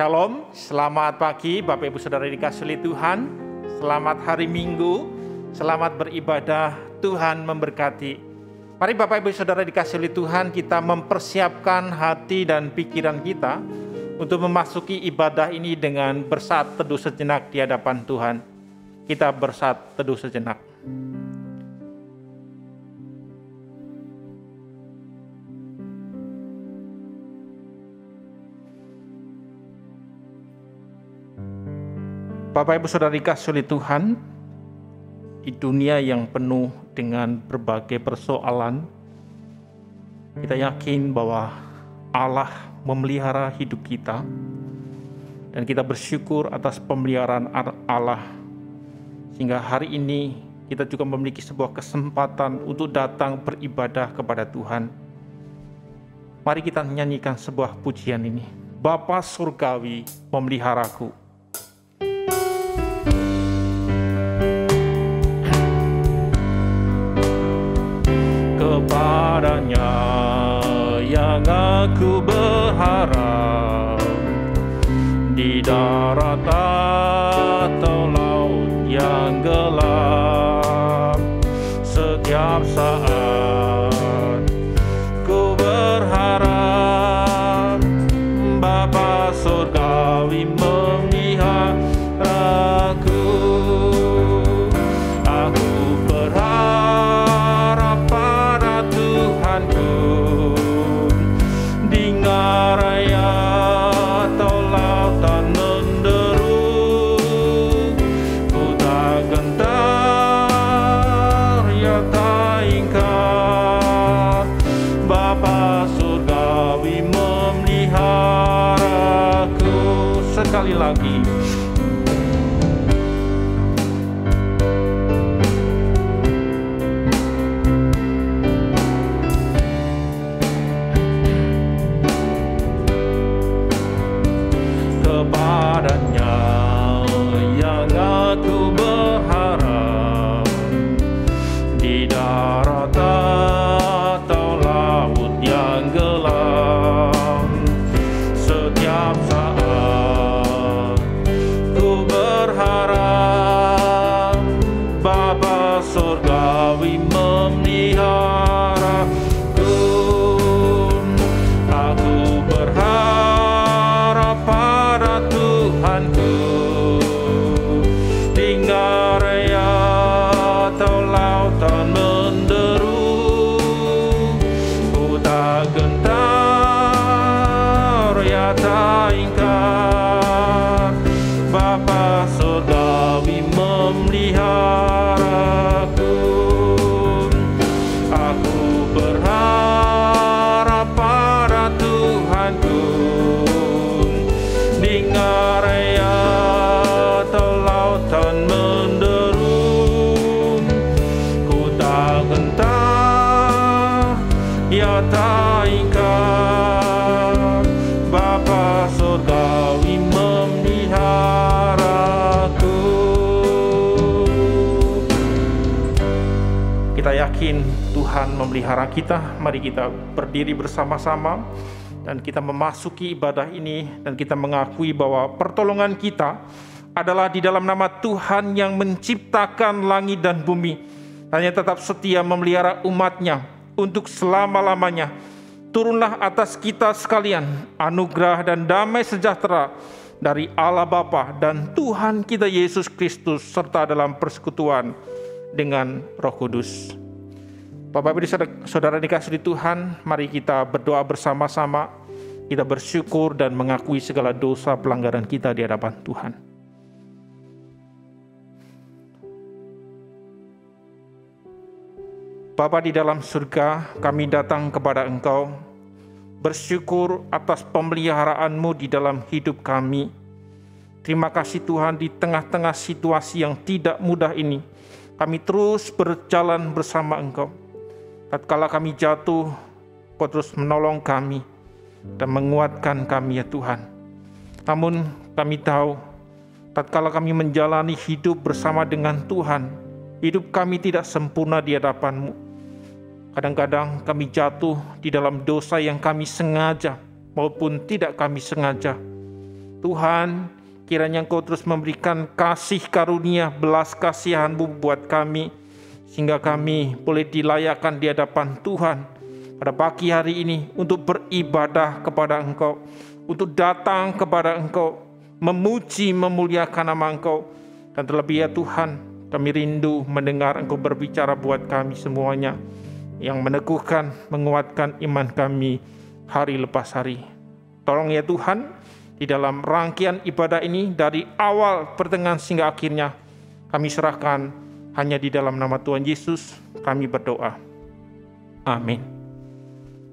Shalom, selamat pagi Bapak Ibu Saudara dikasih oleh Tuhan. Selamat hari Minggu, selamat beribadah, Tuhan memberkati. Mari Bapak Ibu Saudara dikasih oleh Tuhan, kita mempersiapkan hati dan pikiran kita untuk memasuki ibadah ini dengan bersaat teduh sejenak di hadapan Tuhan. Kita bersaat teduh sejenak. Bapak Ibu Saudara dikasih oleh Tuhan, di dunia yang penuh dengan berbagai persoalan, kita yakin bahwa Allah memelihara hidup kita, dan kita bersyukur atas pemeliharaan Allah, sehingga hari ini kita juga memiliki sebuah kesempatan untuk datang beribadah kepada Tuhan. Mari kita nyanyikan sebuah pujian ini. Bapa Surgawi memeliharaku. Kepadanya yang aku berharap, di darat atau laut yang gelap, setiap saat ku berharap Bapa Surgawi memeliharaku. Aku berharap pada Tuhanku, di ngaraya atau lautan menderu, ku tak gentar, ya tak ingkar, Bapa Surgawi memeliharaku. Sekali lagi. Kepadanya yang aku berharap, di darat atau laut yang gelap, setiap saat ku berharap Bapa Surgawi memeliharaku. Aku berharap pada Tuhanku, di ngaraya atau lautan menderu, ku tak gentar, ya tak ingkar, Bapa Surgawi memeliharaku. Aku berharap pada Tuhanku, di ngaraya atau lautan menderu, ku tak gentar, ya tak ingkar, Bapa Surgawi memeliharaku. Kita yakin Tuhan memelihara kita. Mari kita berdiri bersama-sama dan kita memasuki ibadah ini, dan kita mengakui bahwa pertolongan kita adalah di dalam nama Tuhan yang menciptakan langit dan bumi, dan yang tetap setia memelihara umatnya untuk selama-lamanya. Turunlah atas kita sekalian anugerah dan damai sejahtera dari Allah Bapa dan Tuhan kita Yesus Kristus, serta dalam persekutuan dengan Roh Kudus. Bapak Ibu Saudara dikasihi Tuhan, mari kita berdoa bersama-sama. Kita bersyukur dan mengakui segala dosa pelanggaran kita di hadapan Tuhan. Bapa di dalam surga, kami datang kepada Engkau, bersyukur atas pemeliharaan-Mu di dalam hidup kami. Terima kasih Tuhan, di tengah-tengah situasi yang tidak mudah ini, kami terus berjalan bersama Engkau. Tatkala kami jatuh, Kau terus menolong kami dan menguatkan kami ya Tuhan. Namun kami tahu, tatkala kami menjalani hidup bersama dengan Tuhan, hidup kami tidak sempurna di hadapan-Mu. Kadang-kadang kami jatuh di dalam dosa yang kami sengaja maupun tidak kami sengaja. Tuhan, kiranya Engkau terus memberikan kasih karunia, belas kasihan-Mu buat kami, sehingga kami boleh dilayakkan di hadapan Tuhan pada pagi hari ini untuk beribadah kepada Engkau, untuk datang kepada Engkau, memuji, memuliakan nama Engkau. Dan terlebih ya Tuhan, kami rindu mendengar Engkau berbicara buat kami semuanya, yang meneguhkan, menguatkan iman kami hari lepas hari. Tolong ya Tuhan, di dalam rangkaian ibadah ini dari awal, pertengahan, hingga akhirnya, kami serahkan hanya di dalam nama Tuhan Yesus kami berdoa. Amin.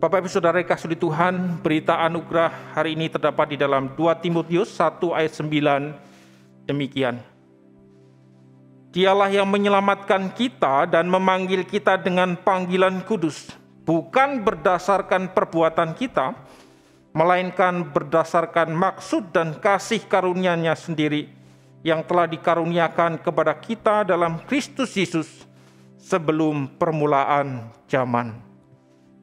Bapak Ibu Saudara kasih di Tuhan, berita anugerah hari ini terdapat di dalam 2 Timotius 1 ayat 9 demikian. Dialah yang menyelamatkan kita dan memanggil kita dengan panggilan kudus, bukan berdasarkan perbuatan kita, melainkan berdasarkan maksud dan kasih karunia-Nya sendiri yang telah dikaruniakan kepada kita dalam Kristus Yesus sebelum permulaan zaman.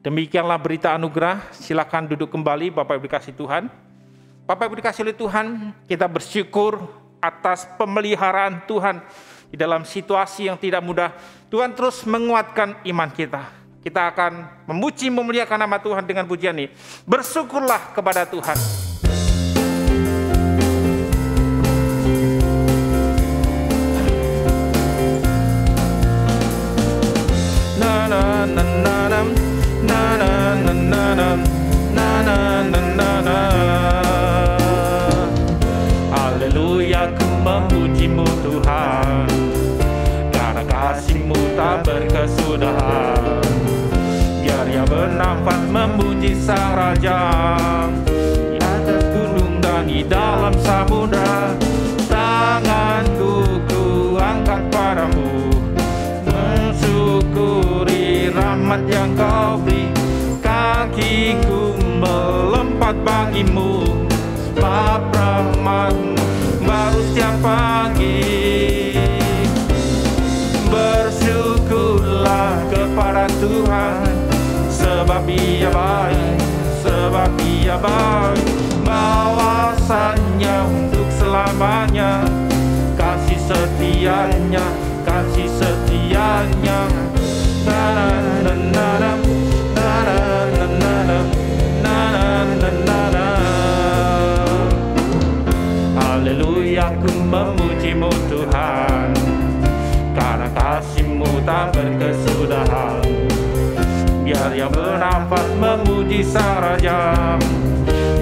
Demikianlah berita anugerah. Silakan duduk kembali Bapak Ibu dikasih Tuhan. Bapak Ibu dikasih oleh Tuhan, kita bersyukur atas pemeliharaan Tuhan di dalam situasi yang tidak mudah. Tuhan terus menguatkan iman kita. Kita akan memuji, memuliakan nama Tuhan dengan pujian ini. Bersyukurlah kepada Tuhan. Na na na na na na na na na na na na. Haleluya, ku memuji-Mu Tuhan, karena kasih-Mu tak berkesudahan. Biar yang bernafas memuji Sang Raja di atas gunung dan di dalam samudra. Tanganku ku angkat padamu, mensyukuri rahmat yang Kau beri. Kakiku melompat bagimu, sebab rahmat-Mu baru setiap pagi. Bersyukurlah kepada Tuhan, sebab Ia baik, sebab Ia baik. Bahwasanya untuk selamanya, kasih setia-Nya, kasih setia-Nya. Na na na na na na na na na na na. Haleluya, ku memuji-Mu Tuhan, karena kasih-Mu tak berkesudahan. Biar yang bernafas memuji Sang Raja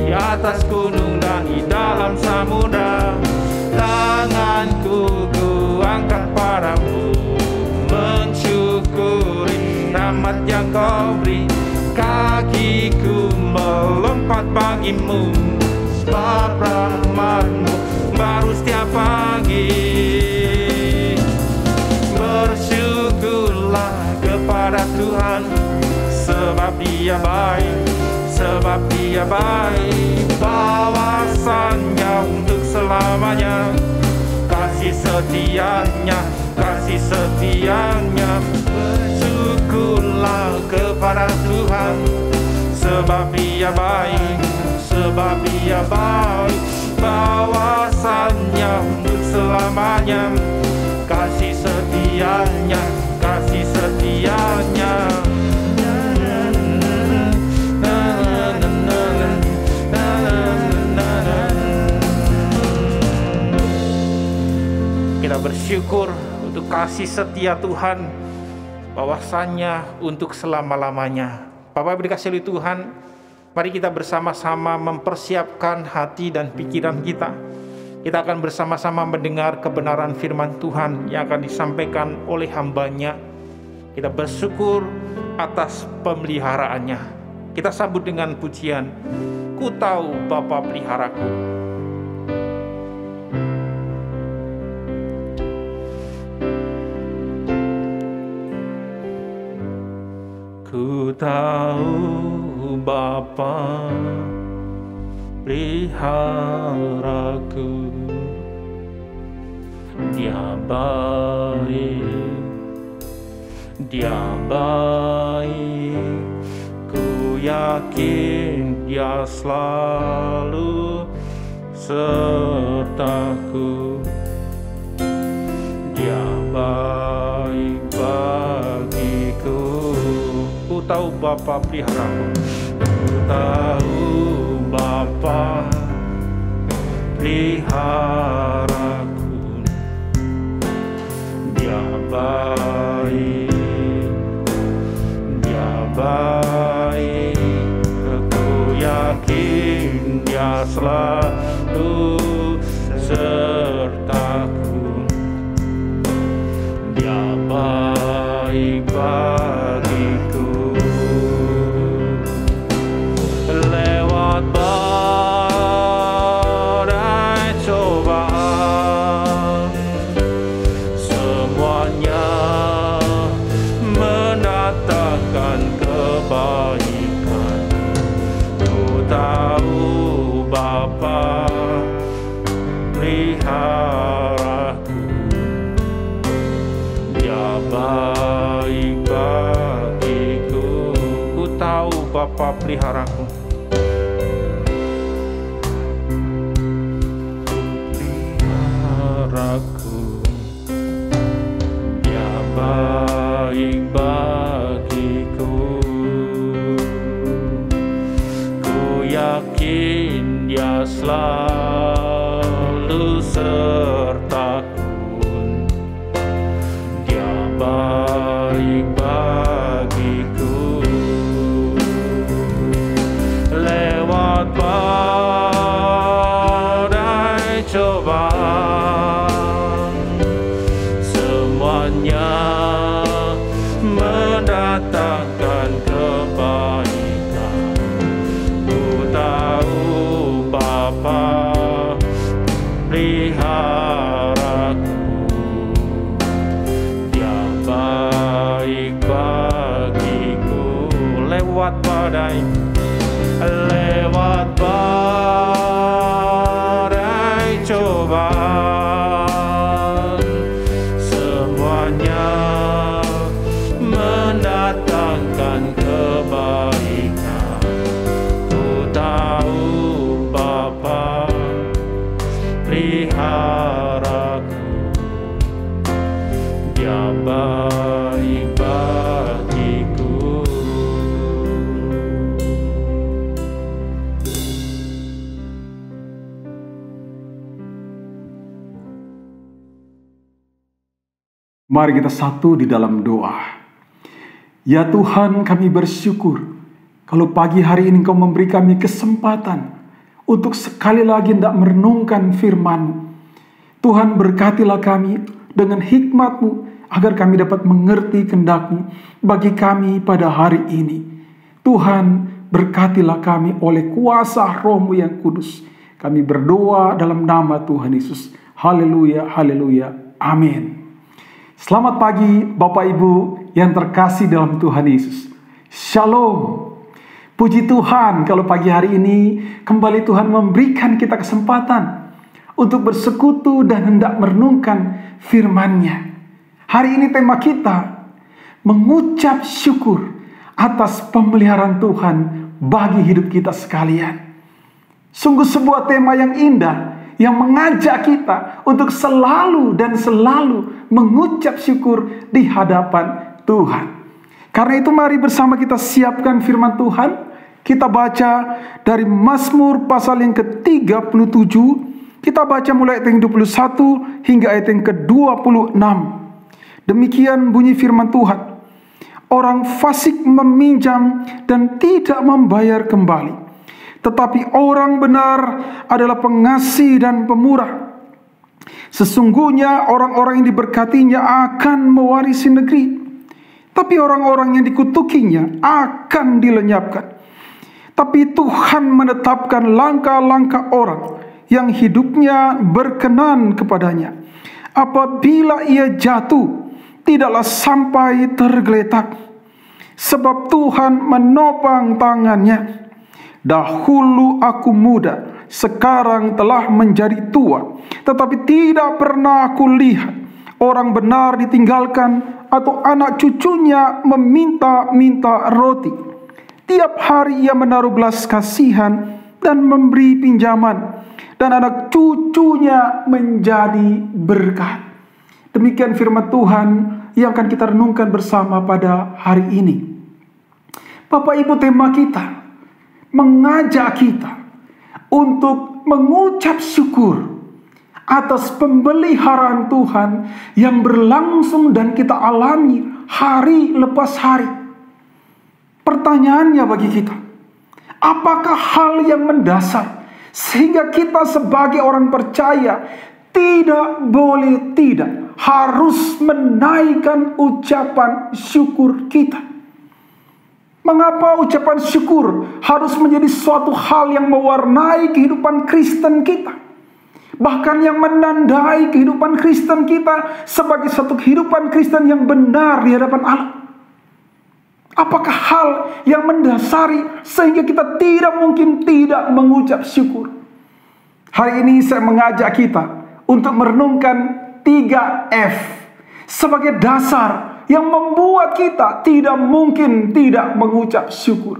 di atas gunung dan di dalam samudra. Tanganku ku angkat padamu, mensyukuri rahmat yang Kau beri. Kakiku melompat bagimu, sebab rahmat-Mu baru setiap pagi. Bersyukurlah kepada Tuhan, sebab Dia baik, sebab Dia baik. Bahwasanya untuk selamanya, kasih setia-Nya, kasih setia-Nya. Bersyukurlah kepada Tuhan, sebab Dia baik, sebab Dia baik. Bahwasanya untuk selamanya, kasih setia-Nya, kasih setia-Nya. Kita bersyukur untuk kasih setia Tuhan, bahwasanya untuk selama-lamanya. Bapak Ibu dikasihi oleh Tuhan, mari kita bersama-sama mempersiapkan hati dan pikiran kita. Kita akan bersama-sama mendengar kebenaran firman Tuhan yang akan disampaikan oleh hamba-Nya. Kita bersyukur atas pemeliharaannya. Kita sambut dengan pujian, Ku tahu Bapa peliharaku. Ku tahu Bapa peliharaku, Dia baik, Dia baik. Ku yakin Dia selalu sertaku. Dia baik bagiku. Ku tahu Bapa peliharaku. Ku tahu Bapa peliharaku. Dia baik, Dia baik. Aku yakin Dia selalu sertaku. Dia baik bagiku. Lewat badai cobaan, semuanya mendatangkan kebaikan. Ku tahu Bapa peliharaku. Dia baik bagiku. Ku tahu Bapa peliharaku. Dia baik bagiku. Ku yakin Dia selalu sertaku. Dia baik bagiku. Lewat badai cobaan, semuanya mendatangkan kebaikan. Ku tahu Bapa peliharaku. Dia baik bagiku. Lewat badai, lewat badai cobaan, semuanya mendatangkan kebaikan. Ku tahu Bapa peliharaku. Dia baik bagiku. Mari kita satu di dalam doa. Ya Tuhan, kami bersyukur kalau pagi hari ini Engkau memberi kami kesempatan untuk sekali lagi hendak merenungkan firman-Mu. Tuhan, berkatilah kami dengan hikmat-Mu agar kami dapat mengerti kehendak-Mu bagi kami pada hari ini. Tuhan, berkatilah kami oleh kuasa Roh-Mu yang kudus. Kami berdoa dalam nama Tuhan Yesus. Haleluya, haleluya, amin. Selamat pagi Bapak Ibu yang terkasih dalam Tuhan Yesus. Shalom. Puji Tuhan kalau pagi hari ini kembali Tuhan memberikan kita kesempatan untuk bersekutu dan hendak merenungkan firman-Nya. Hari ini tema kita mengucap syukur atas pemeliharaan Tuhan bagi hidup kita sekalian. Sungguh sebuah tema yang indah yang mengajak kita untuk selalu dan selalu mengucap syukur di hadapan Tuhan. Karena itu mari bersama kita siapkan firman Tuhan. Kita baca dari Mazmur pasal yang ke-37. Kita baca mulai ayat yang 21 hingga ayat yang ke-26. Demikian bunyi firman Tuhan. Orang fasik meminjam dan tidak membayar kembali. Tetapi orang benar adalah pengasih dan pemurah. Sesungguhnya orang-orang yang diberkatinya akan mewarisi negeri. Tapi orang-orang yang dikutukinya akan dilenyapkan. Tapi Tuhan menetapkan langkah-langkah orang yang hidupnya berkenan kepadanya. Apabila ia jatuh, tidaklah sampai tergeletak. Sebab Tuhan menopang tangannya. Dahulu aku muda, sekarang telah menjadi tua, tetapi tidak pernah aku lihat orang benar ditinggalkan atau anak cucunya meminta-minta roti. Tiap hari ia menaruh belas kasihan dan memberi pinjaman, dan anak cucunya menjadi berkat. Demikian firman Tuhan yang akan kita renungkan bersama pada hari ini. Bapak Ibu, tema kita mengajak kita untuk mengucap syukur atas pemeliharaan Tuhan yang berlangsung dan kita alami hari lepas hari. Pertanyaannya bagi kita, apakah hal yang mendasar sehingga kita sebagai orang percaya tidak harus menaikkan ucapan syukur kita? Mengapa ucapan syukur harus menjadi suatu hal yang mewarnai kehidupan Kristen kita? Bahkan yang menandai kehidupan Kristen kita sebagai satu kehidupan Kristen yang benar di hadapan Allah. Apakah hal yang mendasari sehingga kita tidak mungkin tidak mengucap syukur? Hari ini saya mengajak kita untuk merenungkan 3F sebagai dasar yang membuat kita tidak mungkin tidak mengucap syukur.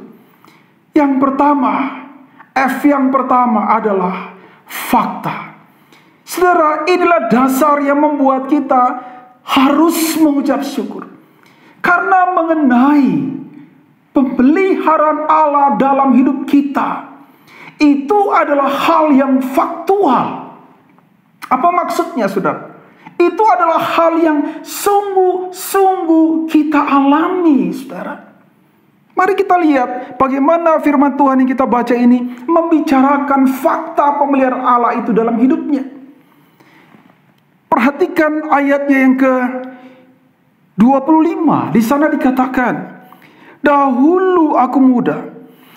Yang pertama, F yang pertama adalah fakta. Saudara, inilah dasar yang membuat kita harus mengucap syukur. Karena mengenai pemeliharaan Allah dalam hidup kita, itu adalah hal yang faktual. Apa maksudnya, saudara? Itu adalah hal yang sungguh-sungguh kita alami, saudara. Mari kita lihat bagaimana firman Tuhan yang kita baca ini membicarakan fakta pemeliharaan Allah itu dalam hidupnya. Perhatikan ayatnya yang ke-25. Di sana dikatakan, dahulu aku muda,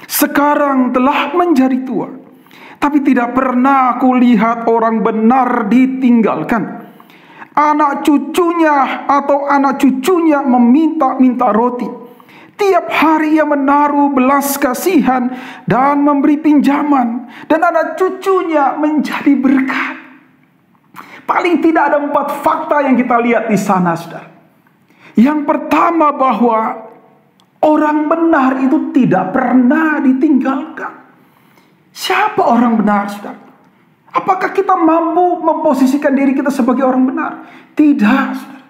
sekarang telah menjadi tua, tapi tidak pernah aku lihat orang benar ditinggalkan. Anak cucunya atau anak cucunya meminta-minta roti. Tiap hari ia menaruh belas kasihan dan memberi pinjaman. Dan anak cucunya menjadi berkat. Paling tidak ada 4 fakta yang kita lihat di sana, saudara. Yang pertama, bahwa orang benar itu tidak pernah ditinggalkan. Siapa orang benar, saudara? Apakah kita mampu memposisikan diri kita sebagai orang benar? Tidak, saudara.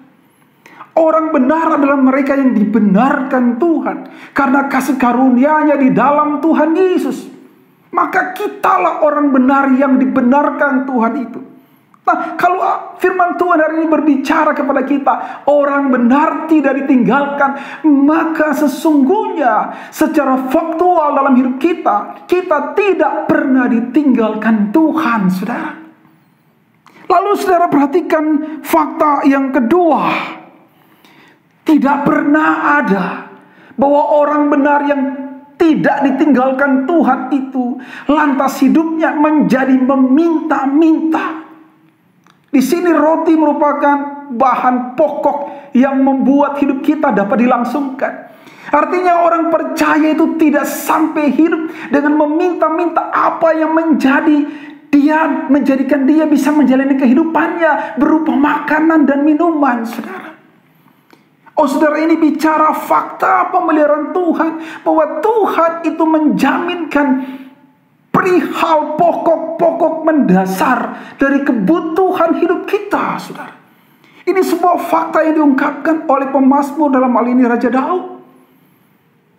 Orang benar adalah mereka yang dibenarkan Tuhan karena kasih karunia-Nya di dalam Tuhan Yesus. Maka kitalah orang benar yang dibenarkan Tuhan itu. Nah, kalau firman Tuhan hari ini berbicara kepada kita, orang benar tidak ditinggalkan, maka sesungguhnya secara faktual dalam hidup kita, kita tidak pernah ditinggalkan Tuhan, saudara. Lalu saudara perhatikan fakta yang kedua. Tidak pernah ada bahwa orang benar yang tidak ditinggalkan Tuhan itu lantas hidupnya menjadi meminta-minta. Di sini roti merupakan bahan pokok yang membuat hidup kita dapat dilangsungkan. Artinya orang percaya itu tidak sampai hidup dengan meminta-minta apa yang menjadikan dia bisa menjalani kehidupannya berupa makanan dan minuman, saudara. Oh saudara, ini bicara fakta pemeliharaan Tuhan, bahwa Tuhan itu menjaminkan perihal pokok-pokok mendasar dari kebutuhan hidup kita, saudara. Ini sebuah fakta yang diungkapkan oleh pemazmur, dalam hal ini Raja Daud.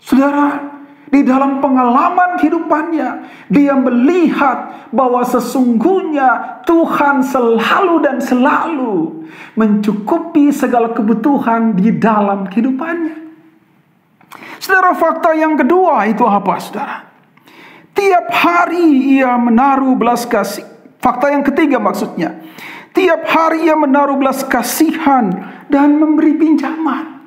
Saudara, di dalam pengalaman kehidupannya, dia melihat bahwa sesungguhnya Tuhan selalu dan selalu mencukupi segala kebutuhan di dalam kehidupannya. Saudara, fakta yang kedua itu apa, saudara? Tiap hari ia menaruh belas kasih. Fakta yang ketiga maksudnya, tiap hari ia menaruh belas kasihan dan memberi pinjaman.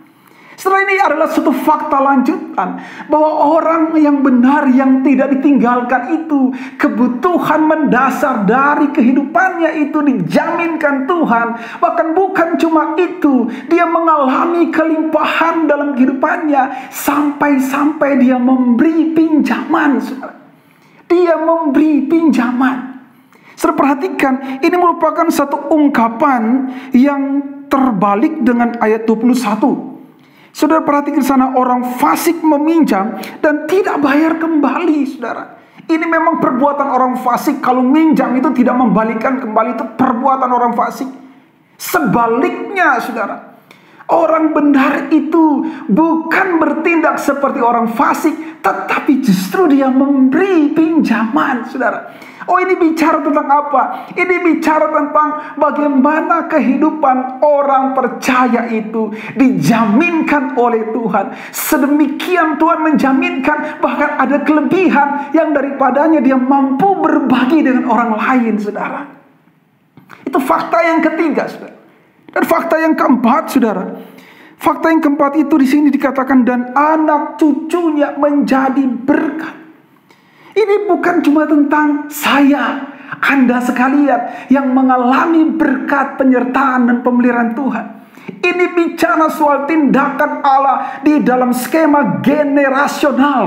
Setelah ini adalah suatu fakta lanjutan bahwa orang yang benar yang tidak ditinggalkan itu, kebutuhan mendasar dari kehidupannya itu dijaminkan Tuhan. Bahkan bukan cuma itu, dia mengalami kelimpahan dalam kehidupannya sampai-sampai dia memberi pinjaman. Dia memberi pinjaman. Saudara perhatikan, ini merupakan satu ungkapan yang terbalik dengan ayat 21. Saudara perhatikan sana, orang fasik meminjam dan tidak bayar kembali, saudara. Ini memang perbuatan orang fasik. Kalau minjam itu tidak membalikan kembali, itu perbuatan orang fasik. Sebaliknya, saudara, orang benar itu bukan bertindak seperti orang fasik, tetapi justru dia memberi pinjaman, saudara. Oh, ini bicara tentang apa? Ini bicara tentang bagaimana kehidupan orang percaya itu dijaminkan oleh Tuhan. Sedemikian Tuhan menjaminkan, bahkan ada kelebihan yang daripadanya dia mampu berbagi dengan orang lain, saudara. Itu fakta yang ketiga, saudara. Dan fakta yang keempat, saudara. Fakta yang keempat itu di sini dikatakan, dan anak cucunya menjadi berkat. Ini bukan cuma tentang saya, Anda sekalian yang mengalami berkat penyertaan dan pemeliharaan Tuhan. Ini bicara soal tindakan Allah di dalam skema generasional.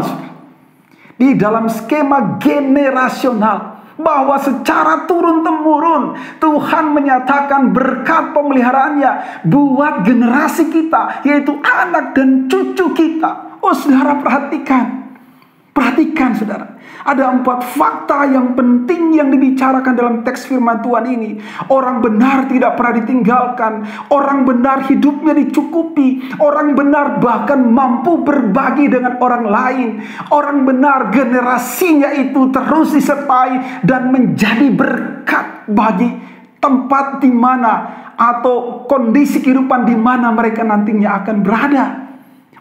Di dalam skema generasional, bahwa secara turun-temurun Tuhan menyatakan berkat pemeliharaannya buat generasi kita, yaitu anak dan cucu kita. Oh, saudara, perhatikan. Perhatikan, saudara. Ada 4 fakta yang penting yang dibicarakan dalam teks firman Tuhan ini. Orang benar tidak pernah ditinggalkan. Orang benar hidupnya dicukupi. Orang benar bahkan mampu berbagi dengan orang lain. Orang benar generasinya itu terus disertai dan menjadi berkat bagi tempat di mana atau kondisi kehidupan di mana mereka nantinya akan berada.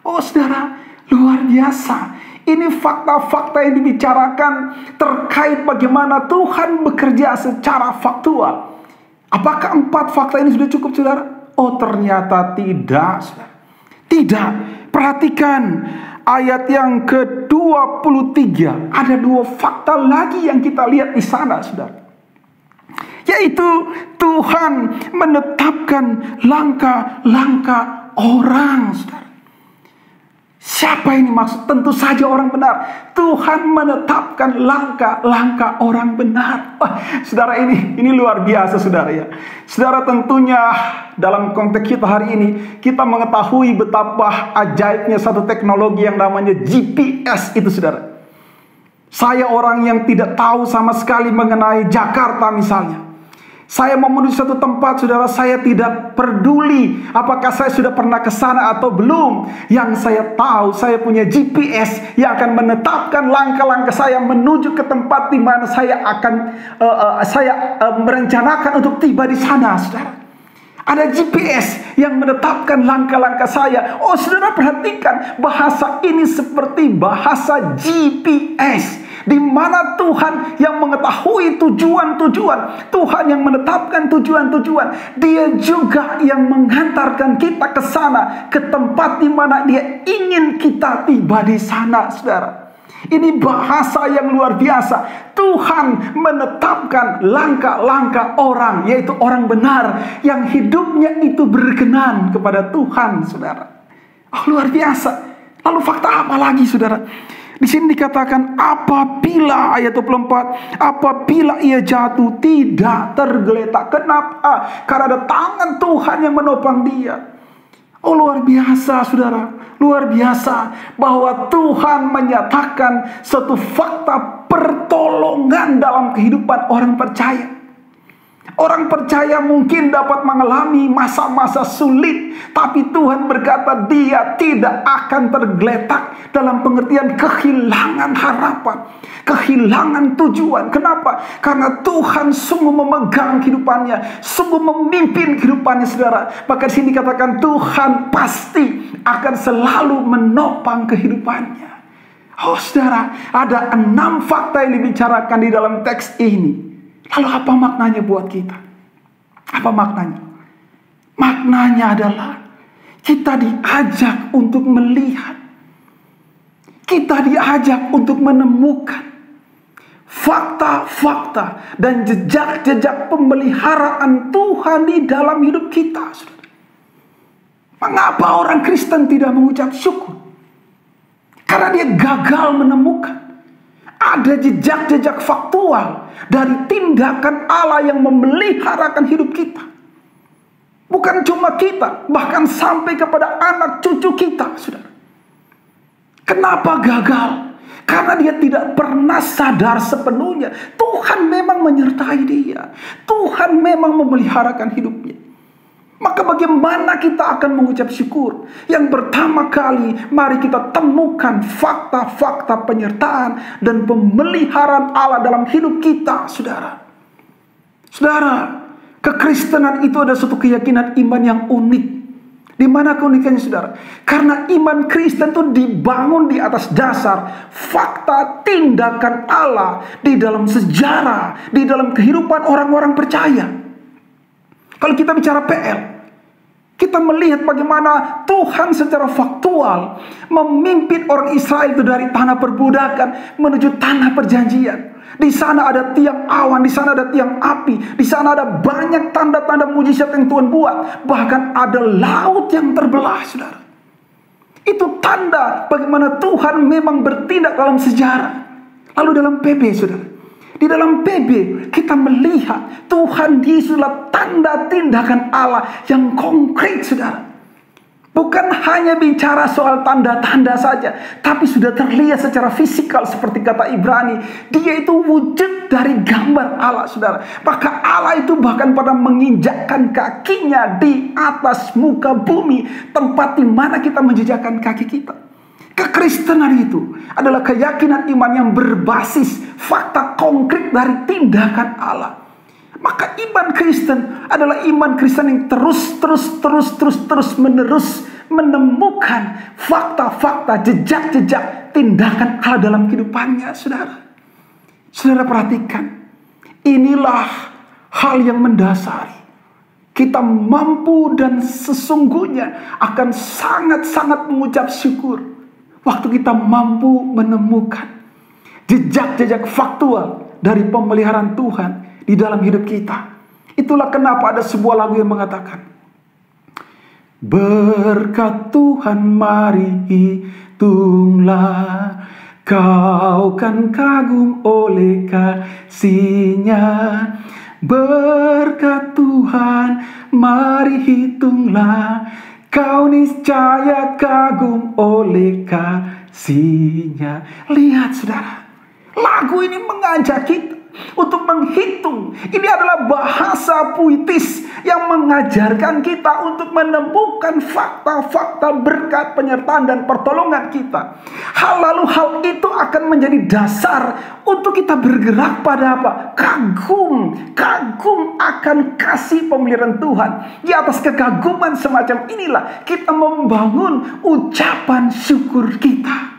Oh, saudara, luar biasa. Ini fakta-fakta yang dibicarakan terkait bagaimana Tuhan bekerja secara faktual. Apakah 4 fakta ini sudah cukup, saudara? Oh, ternyata tidak, saudara. Tidak. Perhatikan ayat yang ke-23. Ada 2 fakta lagi yang kita lihat di sana, saudara. Yaitu Tuhan menetapkan langkah-langkah orang, saudara. Siapa ini maksud? Tentu saja orang benar. Tuhan menetapkan langkah-langkah orang benar. Wah, saudara, ini luar biasa, saudara, ya. Saudara, tentunya dalam konteks kita hari ini, kita mengetahui betapa ajaibnya satu teknologi yang namanya GPS itu, saudara. Saya orang yang tidak tahu sama sekali mengenai Jakarta misalnya. Saya mau menuju satu tempat, saudara, saya tidak peduli apakah saya sudah pernah ke sana atau belum. Yang saya tahu, saya punya GPS yang akan menetapkan langkah-langkah saya menuju ke tempat di mana saya akan merencanakan untuk tiba di sana, saudara. Ada GPS yang menetapkan langkah-langkah saya. Oh, saudara, perhatikan, bahasa ini seperti bahasa GPS, di mana Tuhan yang mengetahui tujuan-tujuan, Tuhan yang menetapkan tujuan-tujuan, Dia juga yang mengantarkan kita ke sana, ke tempat di mana Dia ingin kita tiba di sana, saudara. Ini bahasa yang luar biasa. Tuhan menetapkan langkah-langkah orang, yaitu orang benar yang hidupnya itu berkenan kepada Tuhan, saudara. Oh, luar biasa. Lalu fakta apa lagi, saudara? Di sini dikatakan apabila, ayat 24, apabila ia jatuh tidak tergeletak. Kenapa? Karena ada tangan Tuhan yang menopang dia. Oh, luar biasa, saudara. Luar biasa bahwa Tuhan menyatakan satu fakta pertolongan dalam kehidupan orang percaya. Orang percaya mungkin dapat mengalami masa-masa sulit, tapi Tuhan berkata Dia tidak akan tergeletak dalam pengertian kehilangan harapan, kehilangan tujuan. Kenapa? Karena Tuhan sungguh memegang kehidupannya, sungguh memimpin kehidupannya, saudara. Maka di sini dikatakan Tuhan pasti akan selalu menopang kehidupannya. Oh, saudara, ada 6 fakta yang dibicarakan di dalam teks ini. Lalu apa maknanya buat kita? Apa maknanya? Maknanya adalah kita diajak untuk melihat. Kita diajak untuk menemukan fakta-fakta dan jejak-jejak pemeliharaan Tuhan di dalam hidup kita. Mengapa orang Kristen tidak mengucap syukur? Karena dia gagal menemukan ada jejak-jejak faktual dari tindakan Allah yang memeliharakan hidup kita. Bukan cuma kita, bahkan sampai kepada anak cucu kita, saudara. Kenapa gagal? Karena dia tidak pernah sadar sepenuhnya Tuhan memang menyertai dia, Tuhan memang memeliharakan hidupnya. Maka bagaimana kita akan mengucap syukur? Yang pertama kali, mari kita temukan fakta-fakta penyertaan dan pemeliharaan Allah dalam hidup kita, saudara. Saudara, kekristenan itu ada suatu keyakinan iman yang unik. Di mana keunikannya, saudara? Karena iman Kristen itu dibangun di atas dasar fakta tindakan Allah di dalam sejarah, di dalam kehidupan orang-orang percaya. Kalau kita bicara PL, kita melihat bagaimana Tuhan secara faktual memimpin orang Israel itu dari tanah perbudakan menuju tanah perjanjian. Di sana ada tiang awan, di sana ada tiang api, di sana ada banyak tanda-tanda mujizat yang Tuhan buat. Bahkan ada laut yang terbelah, saudara. Itu tanda bagaimana Tuhan memang bertindak dalam sejarah. Lalu dalam PB, saudara, di dalam PB kita melihat Tuhan Yesuslah tanda tindakan Allah yang konkret, saudara. Bukan hanya bicara soal tanda-tanda saja, tapi sudah terlihat secara fisikal seperti kata Ibrani. Dia itu wujud dari gambar Allah, saudara. Maka Allah itu bahkan pada menginjakkan kakinya di atas muka bumi, tempat di mana kita menjejakkan kaki kita. Kekristenan itu adalah keyakinan iman yang berbasis fakta konkret dari tindakan Allah. Maka iman Kristen adalah iman Kristen yang terus menerus menemukan fakta-fakta, jejak-jejak tindakan Allah dalam kehidupannya, saudara. Saudara perhatikan, inilah hal yang mendasari. Kita mampu dan sesungguhnya akan sangat-sangat mengucap syukur waktu kita mampu menemukan jejak-jejak faktual dari pemeliharaan Tuhan di dalam hidup kita. Itulah kenapa ada sebuah lagu yang mengatakan, berkat Tuhan mari hitunglah, kau kan kagum oleh kasih-Nya. Berkat Tuhan mari hitunglah, kau niscaya kagum oleh kasih-Nya. Lihat, saudara, lagu ini mengajak kita untuk menghitung. Ini adalah bahasa puitis yang mengajarkan kita untuk menemukan fakta-fakta berkat, penyertaan, dan pertolongan kita. Lalu hal itu akan menjadi dasar untuk kita bergerak pada apa? Kagum akan kasih pemeliharaan Tuhan. Di atas kekaguman semacam inilah kita membangun ucapan syukur kita.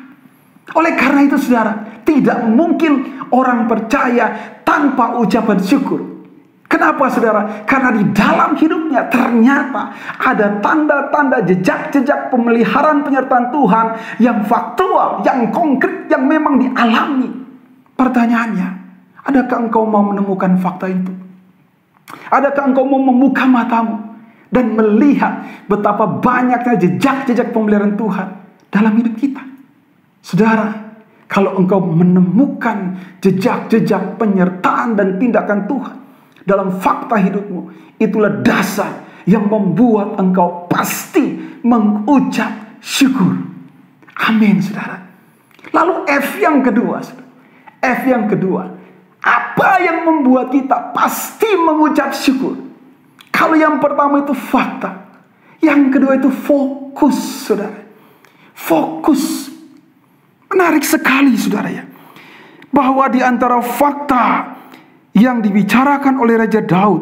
Oleh karena itu, saudara, tidak mungkin orang percaya tanpa ucapan syukur. Kenapa, saudara? Karena di dalam hidupnya ternyata ada tanda-tanda, jejak-jejak pemeliharaan penyertaan Tuhan yang faktual, yang konkret, yang memang dialami. Pertanyaannya, adakah engkau mau menemukan fakta itu? Adakah engkau mau membuka matamu dan melihat betapa banyaknya jejak-jejak pemeliharaan Tuhan dalam hidup kita? Saudara, kalau engkau menemukan jejak-jejak penyertaan dan tindakan Tuhan dalam fakta hidupmu, itulah dasar yang membuat engkau pasti mengucap syukur. Amin, saudara. Lalu F yang kedua, apa yang membuat kita pasti mengucap syukur? Kalau yang pertama itu fakta, yang kedua itu fokus, saudara. Fokus. Menarik sekali, saudara, ya, bahwa di antara fakta yang dibicarakan oleh Raja Daud,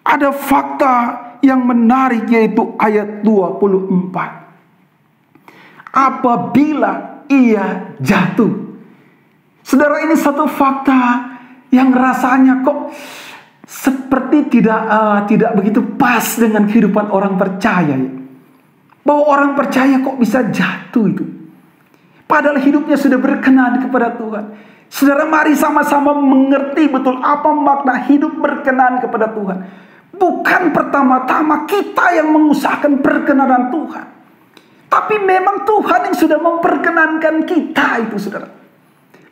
ada fakta yang menarik, yaitu ayat 24. Apabila ia jatuh. Saudara, ini satu fakta yang rasanya kok seperti tidak begitu pas dengan kehidupan orang percaya, ya. Bahwa orang percaya kok bisa jatuh itu, padahal hidupnya sudah berkenan kepada Tuhan. Saudara, mari sama-sama mengerti betul apa makna hidup berkenan kepada Tuhan. Bukan pertama-tama kita yang mengusahakan perkenanan Tuhan, tapi memang Tuhan yang sudah memperkenankan kita itu, saudara.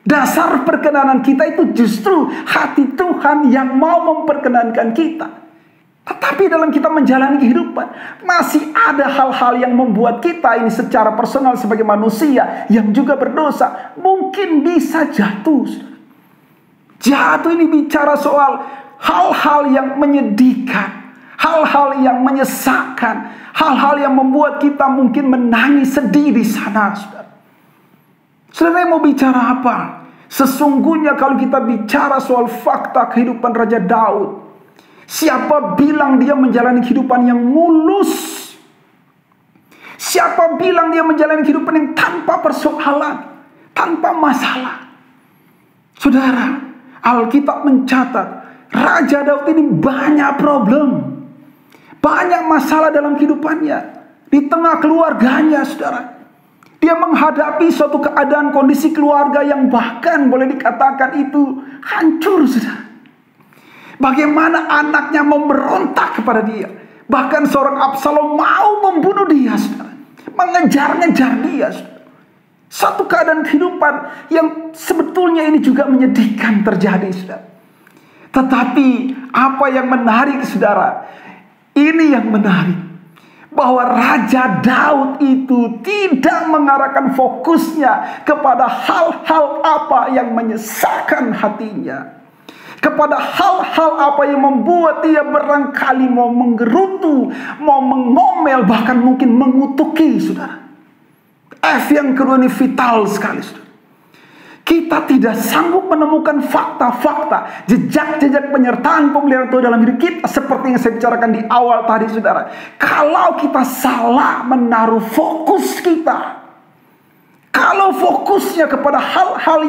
Dasar perkenanan kita itu justru hati Tuhan yang mau memperkenankan kita. Tetapi dalam kita menjalani kehidupan, masih ada hal-hal yang membuat kita ini secara personal sebagai manusia yang juga berdosa, mungkin bisa jatuh. Jatuh ini bicara soal hal-hal yang menyedihkan, hal-hal yang menyesakkan, hal-hal yang membuat kita mungkin menangis sedih di sana. Saudara mau bicara apa? Sesungguhnya kalau kita bicara soal fakta kehidupan Raja Daud, siapa bilang dia menjalani kehidupan yang mulus? Siapa bilang dia menjalani kehidupan yang tanpa persoalan, tanpa masalah? Saudara, Alkitab mencatat Raja Daud ini banyak problem, banyak masalah dalam kehidupannya. Di tengah keluarganya, saudara, dia menghadapi suatu keadaan kondisi keluarga yang bahkan boleh dikatakan itu hancur, saudara. Bagaimana anaknya memberontak kepada dia. Bahkan seorang Absalom mau membunuh dia, saudara. Mengejar-ngejar dia, saudara. Satu keadaan kehidupan yang sebetulnya ini juga menyedihkan terjadi, saudara. Tetapi apa yang menarik, saudara? Ini yang menarik. Bahwa Raja Daud itu tidak mengarahkan fokusnya kepada hal-hal apa yang menyesakkan hatinya, kepada hal-hal apa yang membuat dia barangkali mau menggerutu, mau mengomel, bahkan mungkin mengutuki, saudara. F yang kedua ini vital sekali, saudara. Kita tidak sanggup menemukan fakta-fakta, jejak-jejak penyertaan pemeliharaan Tuhan dalam hidup kita, seperti yang saya bicarakan di awal tadi, saudara. Kalau kita salah menaruh fokus kita, kalau fokusnya kepada hal-hal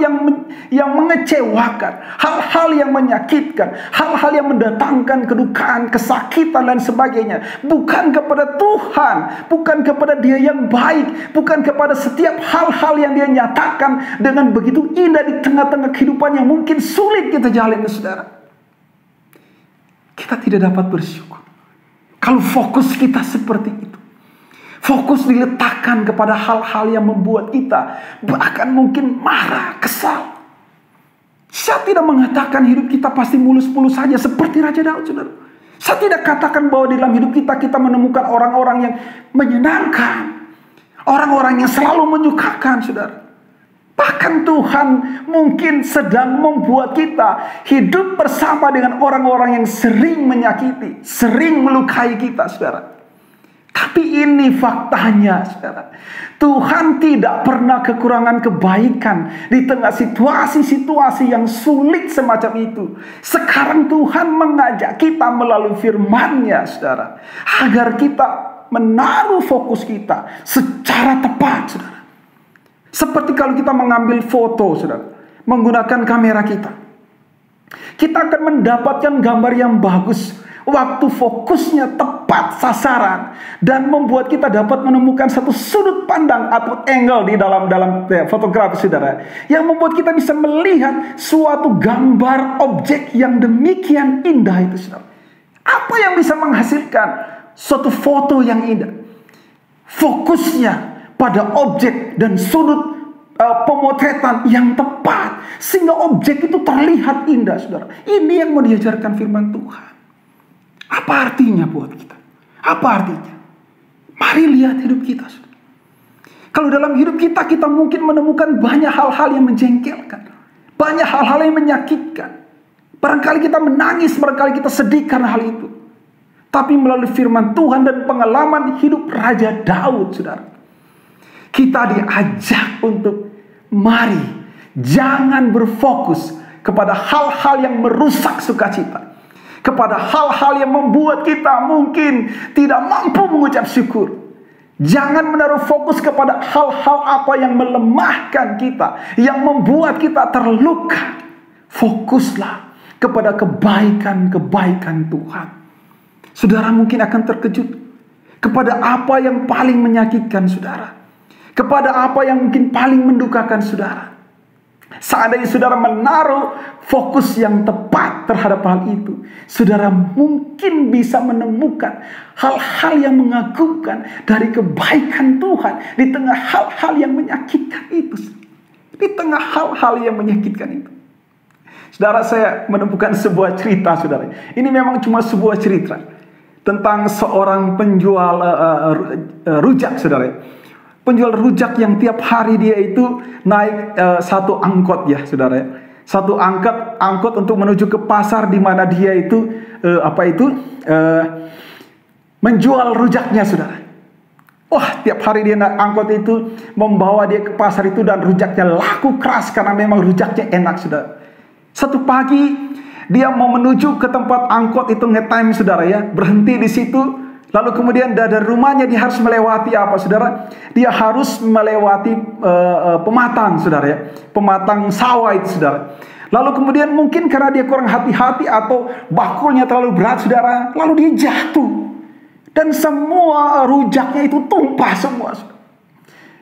yang mengecewakan, hal-hal yang menyakitkan, hal-hal yang mendatangkan kedukaan, kesakitan dan sebagainya, bukan kepada Tuhan, bukan kepada Dia yang baik, bukan kepada setiap hal-hal yang Dia nyatakan dengan begitu indah di tengah-tengah kehidupan yang mungkin sulit kita jalani, saudara, kita tidak dapat bersyukur. Kalau fokus kita seperti itu, fokus diletakkan kepada hal-hal yang membuat kita bahkan mungkin marah, kesal. Saya tidak mengatakan hidup kita pasti mulus-mulus saja seperti Raja Daud, saudara. Saya tidak katakan bahwa di dalam hidup kita menemukan orang-orang yang menyenangkan, orang-orang yang selalu menyukakan, saudara. Bahkan Tuhan mungkin sedang membuat kita hidup bersama dengan orang-orang yang sering menyakiti, sering melukai kita, saudara. Tapi ini faktanya, saudara. Tuhan tidak pernah kekurangan kebaikan di tengah situasi-situasi yang sulit semacam itu. Sekarang Tuhan mengajak kita melalui firman-Nya, saudara, agar kita menaruh fokus kita secara tepat, saudara. Seperti kalau kita mengambil foto, saudara, menggunakan kamera kita, kita akan mendapatkan gambar yang bagus waktu fokusnya tepat sasaran dan membuat kita dapat menemukan satu sudut pandang atau angle di dalam fotografi, saudara, yang membuat kita bisa melihat suatu gambar objek yang demikian indah itu, saudara. Apa yang bisa menghasilkan suatu foto yang indah? Fokusnya pada objek dan sudut pemotretan yang tepat sehingga objek itu terlihat indah, saudara. Ini yang mau diajarkan firman Tuhan. Apa artinya buat kita? Apa artinya? Mari lihat hidup kita, saudara. Kalau dalam hidup kita mungkin menemukan banyak hal-hal yang menjengkelkan, banyak hal-hal yang menyakitkan. Barangkali kita menangis, barangkali kita sedih karena hal itu. Tapi melalui firman Tuhan dan pengalaman hidup Raja Daud, saudara, kita diajak untuk mari jangan berfokus kepada hal-hal yang merusak sukacita, kepada hal-hal yang membuat kita mungkin tidak mampu mengucap syukur. Jangan menaruh fokus kepada hal-hal apa yang melemahkan kita, yang membuat kita terluka. Fokuslah kepada kebaikan-kebaikan Tuhan. Saudara mungkin akan terkejut kepada apa yang paling menyakitkan saudara, kepada apa yang mungkin paling mendukakan saudara. Seandainya saudara menaruh fokus yang tepat terhadap hal itu, saudara mungkin bisa menemukan hal-hal yang mengagumkan dari kebaikan Tuhan di tengah hal-hal yang menyakitkan itu. Di tengah hal-hal yang menyakitkan itu, saudara, saya menemukan sebuah cerita, saudara. Ini memang cuma sebuah cerita. tentang seorang penjual rujak, saudara. Penjual rujak yang tiap hari dia itu naik satu angkot ya, saudara. Satu angkot untuk menuju ke pasar di mana dia itu menjual rujaknya, saudara. Wah, tiap hari dia naik angkot itu membawa dia ke pasar itu, dan rujaknya laku keras karena memang rujaknya enak, saudara. Satu pagi dia mau menuju ke tempat angkot itu ngetime, saudara ya, berhenti di situ. Lalu kemudian dari rumahnya dia harus melewati apa, saudara? Dia harus melewati pematang, saudara ya, pematang sawah itu, saudara. Lalu kemudian mungkin karena dia kurang hati-hati atau bakulnya terlalu berat, saudara, lalu dia jatuh. Dan semua rujaknya itu tumpah semua.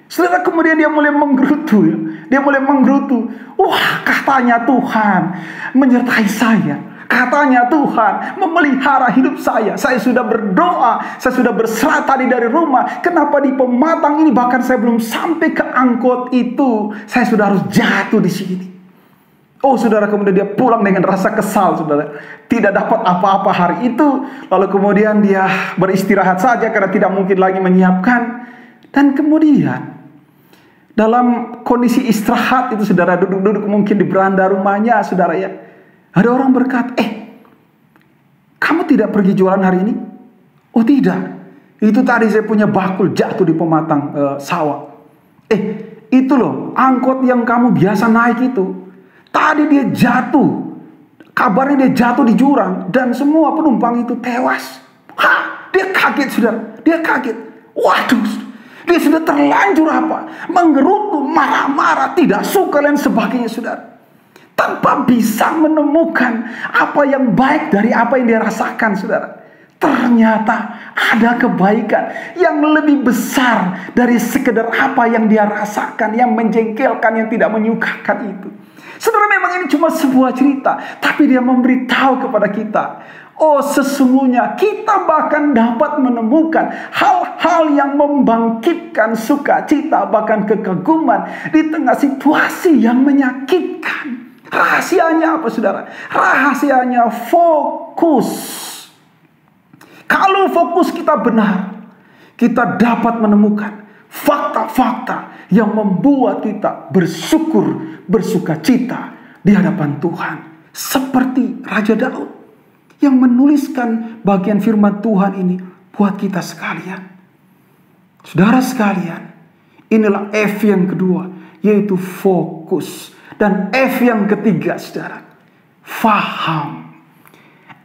Saudara, kemudian dia mulai menggerutu. Ya. Dia mulai menggerutu. Wah, katanya Tuhan menyertai saya. Katanya Tuhan memelihara hidup saya. Saya sudah berdoa. Saya sudah berserah tadi dari rumah. Kenapa di pematang ini bahkan saya belum sampai ke angkot itu, saya sudah harus jatuh di sini. Oh, saudara, kemudian dia pulang dengan rasa kesal, saudara. Tidak dapat apa-apa hari itu. Lalu kemudian dia beristirahat saja karena tidak mungkin lagi menyiapkan. Dan kemudian dalam kondisi istirahat itu, saudara, duduk-duduk mungkin di beranda rumahnya, saudara ya, ada orang berkata, kamu tidak pergi jualan hari ini? Oh tidak, itu tadi saya punya bakul jatuh di pematang sawah. Itu loh angkot yang kamu biasa naik itu, tadi dia jatuh. Kabarnya dia jatuh di jurang dan semua penumpang itu tewas. Dia kaget, saudara. Dia kaget. Waduh, dia sudah terlanjur menggerutu, marah-marah, tidak suka dan sebagainya, saudara. Tanpa bisa menemukan apa yang baik dari apa yang dia rasakan, saudara. Ternyata ada kebaikan yang lebih besar dari sekedar apa yang dia rasakan, yang menjengkelkan, yang tidak menyukakan itu. Saudara, memang ini cuma sebuah cerita, tapi dia memberitahu kepada kita, oh sesungguhnya kita bahkan dapat menemukan hal-hal yang membangkitkan sukacita, bahkan kekaguman di tengah situasi yang menyakitkan. Rahasianya apa, saudara? Rahasianya fokus. Kalau fokus kita benar, kita dapat menemukan fakta-fakta yang membuat kita bersyukur, bersukacita di hadapan Tuhan. Seperti Raja Daud yang menuliskan bagian firman Tuhan ini buat kita sekalian. Saudara sekalian, inilah F yang kedua, yaitu fokus. Dan F yang ketiga, saudara, faham.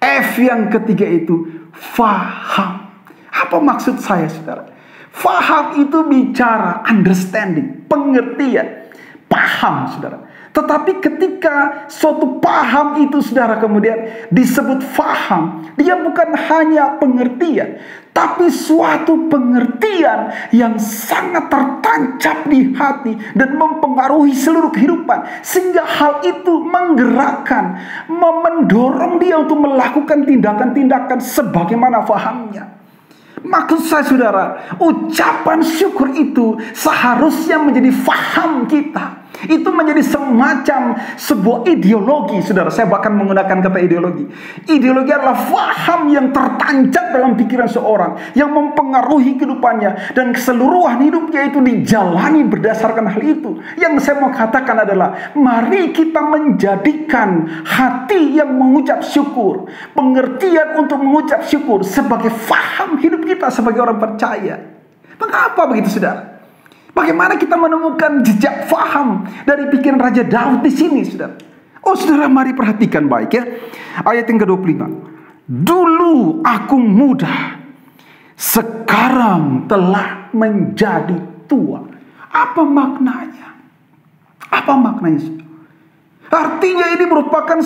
F yang ketiga itu faham. Apa maksud saya, saudara? Faham itu bicara understanding, pengertian, paham, saudara. Tetapi ketika suatu paham itu, saudara, kemudian disebut faham, dia bukan hanya pengertian, tapi suatu pengertian yang sangat tertancap di hati dan mempengaruhi seluruh kehidupan, sehingga hal itu menggerakkan, mendorong dia untuk melakukan tindakan-tindakan sebagaimana fahamnya. Maksud saya, saudara, ucapan syukur itu seharusnya menjadi faham kita. Itu menjadi semacam sebuah ideologi, saudara. Saya bahkan menggunakan kata ideologi. Ideologi adalah faham yang tertancap dalam pikiran seorang, yang mempengaruhi kehidupannya, dan keseluruhan hidupnya itu dijalani berdasarkan hal itu. Yang saya mau katakan adalah, mari kita menjadikan hati yang mengucap syukur, pengertian untuk mengucap syukur sebagai faham hidup kita sebagai orang percaya. Mengapa begitu, saudara? Bagaimana kita menemukan jejak faham dari pikiran Raja Daud di sini, saudara? Oh, saudara, mari perhatikan baik ya. Ayat yang ke-25. Dulu aku muda, sekarang telah menjadi tua. Apa maknanya? Apa maknanya, saudara? Artinya ini merupakan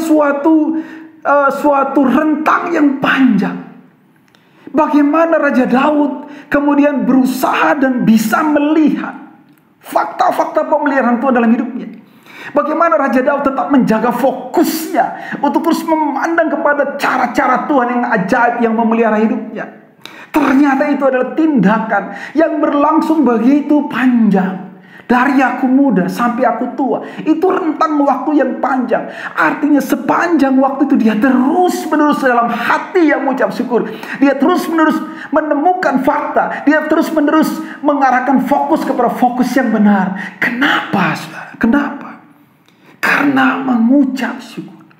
suatu rentang yang panjang. Bagaimana Raja Daud kemudian berusaha dan bisa melihat fakta-fakta pemeliharaan Tuhan dalam hidupnya. Bagaimana Raja Daud tetap menjaga fokusnya untuk terus memandang kepada cara-cara Tuhan yang ajaib yang memelihara hidupnya. Ternyata itu adalah tindakan yang berlangsung begitu panjang. Dari aku muda sampai aku tua, itu rentang waktu yang panjang. Artinya sepanjang waktu itu dia terus menerus dalam hati yang mengucap syukur. Dia terus menerus menemukan fakta. Dia terus menerus mengarahkan fokus kepada fokus yang benar. Kenapa, saudara? Kenapa? Karena mengucap syukur.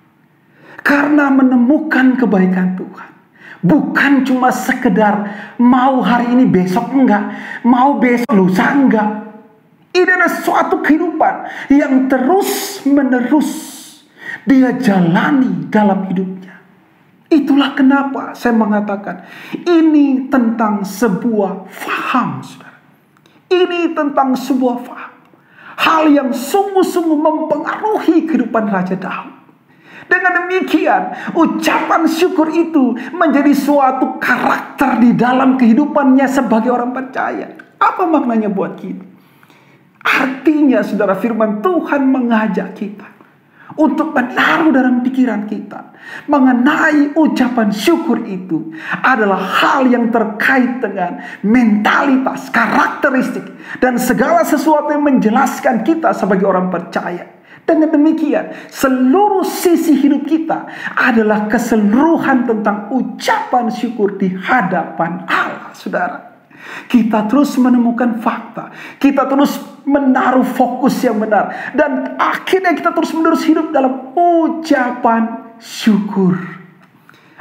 Karena menemukan kebaikan Tuhan. Bukan cuma sekedar mau hari ini besok enggak, mau besok lusa enggak. Ini adalah suatu kehidupan yang terus menerus dia jalani dalam hidupnya. Itulah kenapa saya mengatakan ini tentang sebuah faham, saudara. Ini tentang sebuah faham. Hal yang sungguh-sungguh mempengaruhi kehidupan Raja Daud. Dengan demikian, ucapan syukur itu menjadi suatu karakter di dalam kehidupannya sebagai orang percaya. Apa maknanya buat kita? Artinya, saudara, firman Tuhan mengajak kita untuk menaruh dalam pikiran kita mengenai ucapan syukur itu adalah hal yang terkait dengan mentalitas, karakteristik, dan segala sesuatu yang menjelaskan kita sebagai orang percaya. Dengan demikian, seluruh sisi hidup kita adalah keseluruhan tentang ucapan syukur di hadapan Allah, saudara. Kita terus menemukan fakta. Kita terus menaruh fokus yang benar. Dan akhirnya kita terus menerus hidup dalam ucapan syukur.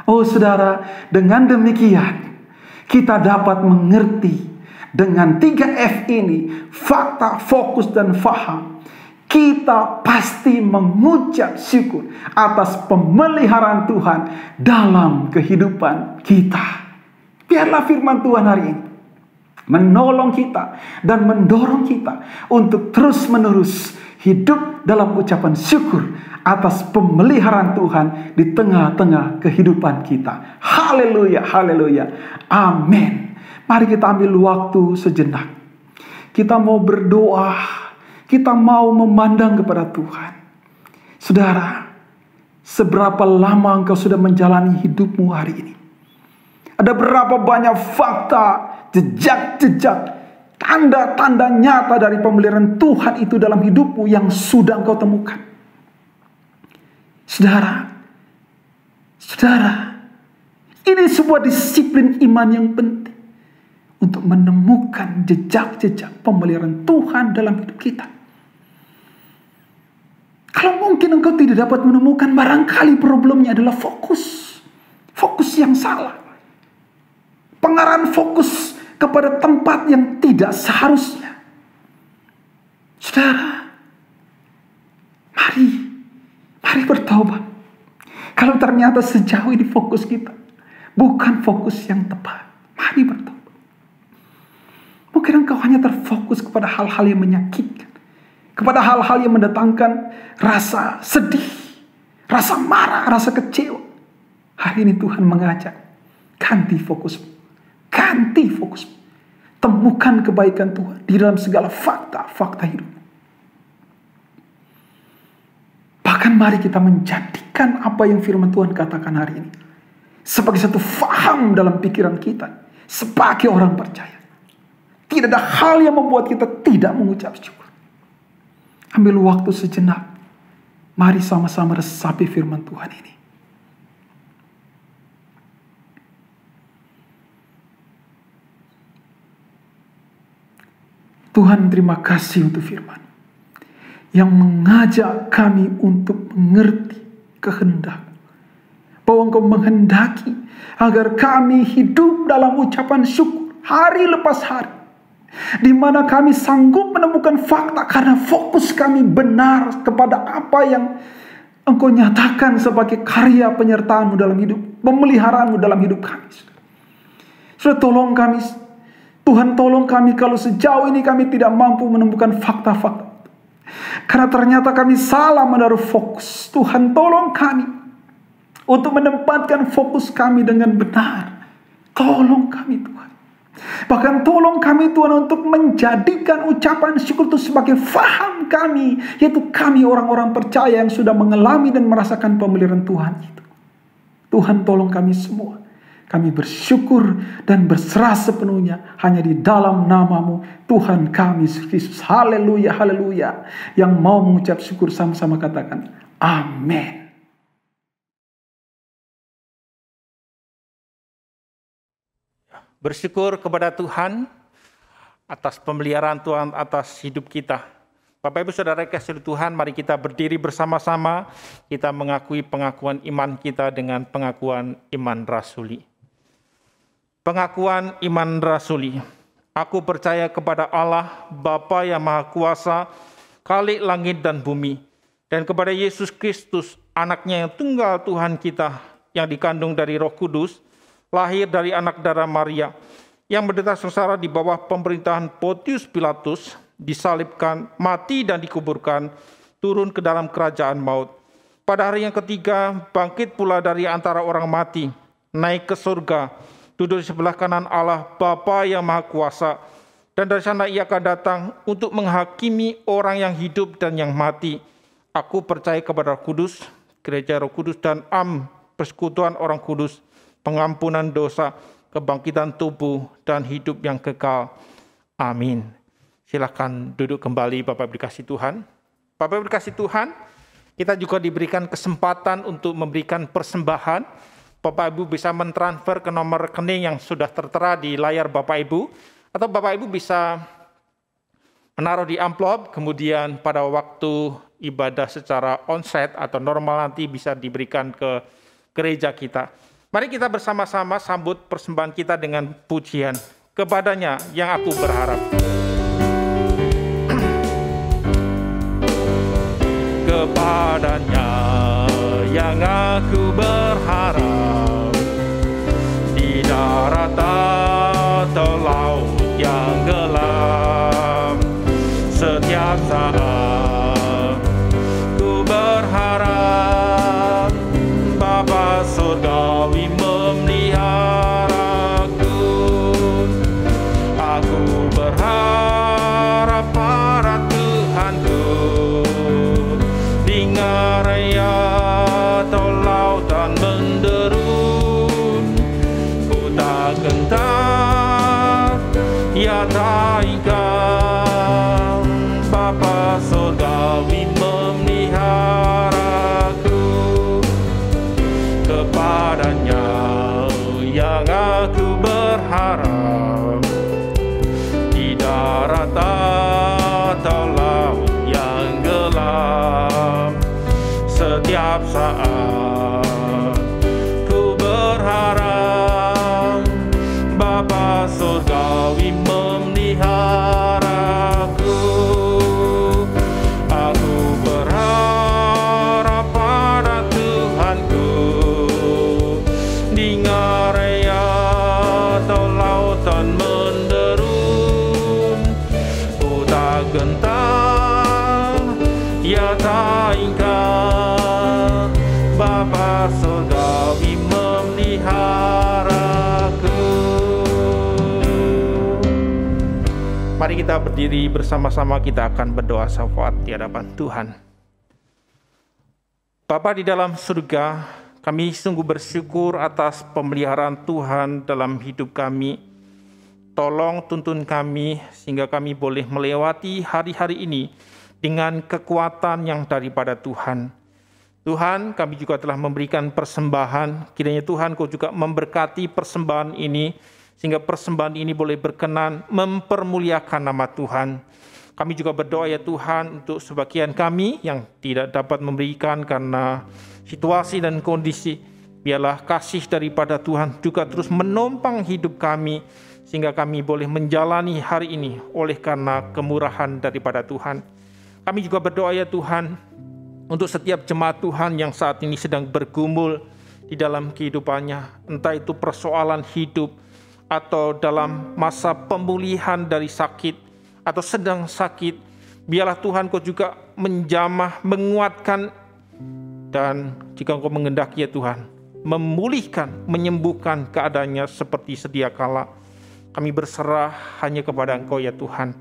Oh saudara, dengan demikian kita dapat mengerti dengan 3F ini, fakta, fokus, dan faham. Kita pasti mengucap syukur atas pemeliharaan Tuhan dalam kehidupan kita. Biarlah firman Tuhan hari ini menolong kita dan mendorong kita untuk terus-menerus hidup dalam ucapan syukur atas pemeliharaan Tuhan di tengah-tengah kehidupan kita. Haleluya, haleluya, amin. Mari kita ambil waktu sejenak. Kita mau berdoa, kita mau memandang kepada Tuhan. Saudara, seberapa lama engkau sudah menjalani hidupmu hari ini? Ada berapa banyak fakta, jejak-jejak, tanda-tanda nyata dari pemeliharaan Tuhan itu dalam hidupmu yang sudah engkau temukan? Saudara, ini sebuah disiplin iman yang penting untuk menemukan jejak-jejak pemeliharaan Tuhan dalam hidup kita. Kalau mungkin engkau tidak dapat menemukan, barangkali problemnya adalah fokus yang salah. Pengarahan fokus kepada tempat yang tidak seharusnya. Saudara, mari bertaubat. Kalau ternyata sejauh ini fokus kita bukan fokus yang tepat, mari bertaubat. Mungkin engkau hanya terfokus kepada hal-hal yang menyakitkan, kepada hal-hal yang mendatangkan rasa sedih, rasa marah, rasa kecewa. Hari ini Tuhan mengajak, ganti fokusmu. Ganti fokus. Temukan kebaikan Tuhan di dalam segala fakta hidup. Bahkan mari kita menjadikan apa yang firman Tuhan katakan hari ini sebagai satu faham dalam pikiran kita sebagai orang percaya. Tidak ada hal yang membuat kita tidak mengucap syukur. Ambil waktu sejenak. Mari sama-sama resapi firman Tuhan ini. Tuhan, terima kasih untuk firman yang mengajak kami untuk mengerti kehendak. Bahwa Engkau menghendaki agar kami hidup dalam ucapan syukur hari lepas hari. Di mana kami sanggup menemukan fakta karena fokus kami benar kepada apa yang Engkau nyatakan sebagai karya penyertaan-Mu dalam hidup, pemeliharaanmu dalam hidup kami. Sudah tolong kami, Tuhan tolong kami kalau sejauh ini kami tidak mampu menemukan fakta-fakta. Karena ternyata kami salah menaruh fokus. Tuhan tolong kami untuk menempatkan fokus kami dengan benar. Tolong kami Tuhan. Bahkan tolong kami Tuhan untuk menjadikan ucapan syukur itu sebagai faham kami. Yaitu kami orang-orang percaya yang sudah mengalami dan merasakan pemeliharaan Tuhan itu. Tuhan tolong kami semua. Kami bersyukur dan berserah sepenuhnya hanya di dalam nama-Mu, Tuhan kami Yesus Kristus. Haleluya, haleluya. Yang mau mengucap syukur sama-sama katakan, amin. Bersyukur kepada Tuhan atas pemeliharaan Tuhan atas hidup kita. Bapak Ibu Saudara kasih Tuhan, mari kita berdiri bersama-sama. Kita mengakui pengakuan iman kita dengan pengakuan iman rasuli. Pengakuan iman rasuli. Aku percaya kepada Allah, Bapa yang Maha Kuasa, Khalik langit dan bumi, dan kepada Yesus Kristus, anaknya yang tunggal Tuhan kita, yang dikandung dari Roh Kudus, lahir dari anak darah Maria, yang menderita sengsara di bawah pemerintahan Pontius Pilatus, disalibkan, mati dan dikuburkan, turun ke dalam kerajaan maut. Pada hari yang ketiga, bangkit pula dari antara orang mati, naik ke surga, duduk di sebelah kanan Allah Bapa yang Maha Kuasa, dan dari sana ia akan datang untuk menghakimi orang yang hidup dan yang mati. Aku percaya kepada Roh Kudus, gereja Roh Kudus dan persekutuan orang kudus, pengampunan dosa, kebangkitan tubuh, dan hidup yang kekal. Amin. Silakan duduk kembali Bapak Ibu dikasih Tuhan. Bapak Ibu dikasih Tuhan, kita juga diberikan kesempatan untuk memberikan persembahan. Bapak Ibu bisa mentransfer ke nomor rekening yang sudah tertera di layar Bapak Ibu, atau Bapak Ibu bisa menaruh di amplop, kemudian pada waktu ibadah secara onsite atau normal nanti bisa diberikan ke gereja kita. Mari kita bersama-sama sambut persembahan kita dengan pujian. Kepadanya yang aku berharap. Kepadanya yang aku berharap, di darat atau laut yang gelap, setiap saat ku berharap Bapa surgawi memeliharaku. Aku berharap pada Tuhanku, di ngaraya atau lautan menderu, ku tak gentar, ya tak ingkar, Bapa surgawi memeliharaku. Kepadanya yang aku berharap, di darat atau laut yang gelap, setiap saat ku berharap Bapa surgawi memeliharaku. Aku berharap pada Tuhanku, di ngaraya atau lautan menderu, ku tak gentar, ya tak ingkar, Bapa surgawi memeliharaku. Mari kita berdiri bersama-sama, kita akan berdoa syafaat di hadapan Tuhan. Bapa di dalam surga, kami sungguh bersyukur atas pemeliharaan Tuhan dalam hidup kami. Tolong tuntun kami sehingga kami boleh melewati hari-hari ini dengan kekuatan yang daripada Tuhan. Tuhan, kami juga telah memberikan persembahan. Kiranya Tuhan, Kau juga memberkati persembahan ini, sehingga persembahan ini boleh berkenan mempermuliakan nama Tuhan. Kami juga berdoa ya Tuhan untuk sebagian kami yang tidak dapat memberikan karena situasi dan kondisi. Biarlah kasih daripada Tuhan juga terus menumpang hidup kami, sehingga kami boleh menjalani hari ini oleh karena kemurahan daripada Tuhan. Kami juga berdoa ya Tuhan untuk setiap jemaat Tuhan yang saat ini sedang bergumul di dalam kehidupannya, entah itu persoalan hidup atau dalam masa pemulihan dari sakit atau sedang sakit. Biarlah Tuhan Kau juga menjamah, menguatkan, dan jika Engkau mengendaki ya Tuhan, memulihkan, menyembuhkan keadaannya seperti sedia kala. Kami berserah hanya kepada Engkau ya Tuhan.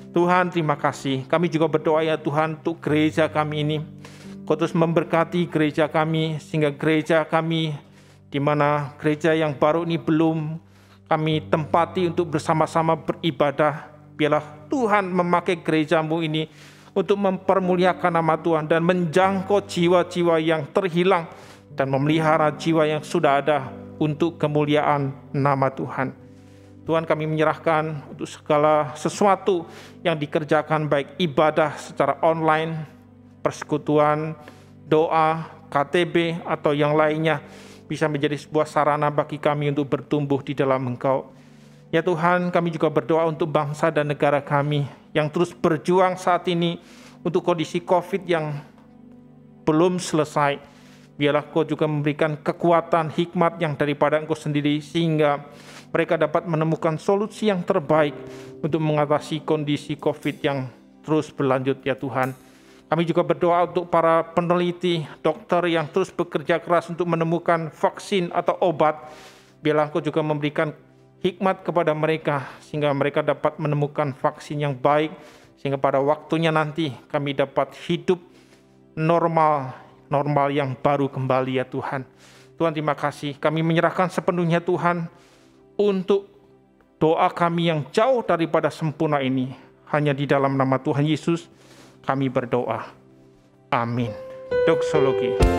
Tuhan, terima kasih. Kami juga berdoa ya Tuhan untuk gereja kami ini. Kau terus memberkati gereja kami, sehingga gereja kami di mana gereja yang baru ini belum kami tempati untuk bersama-sama beribadah. Biarlah Tuhan memakai gerejamu ini untuk mempermuliakan nama Tuhan dan menjangkau jiwa-jiwa yang terhilang dan memelihara jiwa yang sudah ada untuk kemuliaan nama Tuhan. Tuhan, kami menyerahkan untuk segala sesuatu yang dikerjakan, baik ibadah secara online, persekutuan, doa, KTB, atau yang lainnya, bisa menjadi sebuah sarana bagi kami untuk bertumbuh di dalam Engkau. Ya Tuhan, kami juga berdoa untuk bangsa dan negara kami yang terus berjuang saat ini untuk kondisi COVID yang belum selesai. Biarlah Kau juga memberikan kekuatan, hikmat yang daripada Engkau sendiri, sehingga mereka dapat menemukan solusi yang terbaik untuk mengatasi kondisi COVID yang terus berlanjut ya Tuhan. Kami juga berdoa untuk para peneliti, dokter yang terus bekerja keras untuk menemukan vaksin atau obat. Biarlah Engkau juga memberikan hikmat kepada mereka, sehingga mereka dapat menemukan vaksin yang baik, sehingga pada waktunya nanti kami dapat hidup normal yang baru kembali ya Tuhan. Tuhan, terima kasih. Kami menyerahkan sepenuhnya Tuhan untuk doa kami yang jauh daripada sempurna ini. Hanya di dalam nama Tuhan Yesus kami berdoa. Amin. Doksologi.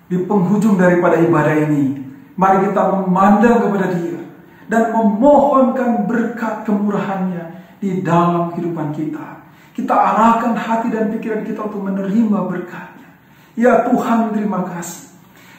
Di penghujung daripada ibadah ini, mari kita memandang kepada Dia dan memohonkan berkat kemurahan-Nya di dalam kehidupan kita. Kita arahkan hati dan pikiran kita untuk menerima berkat-Nya. Ya Tuhan, terima kasih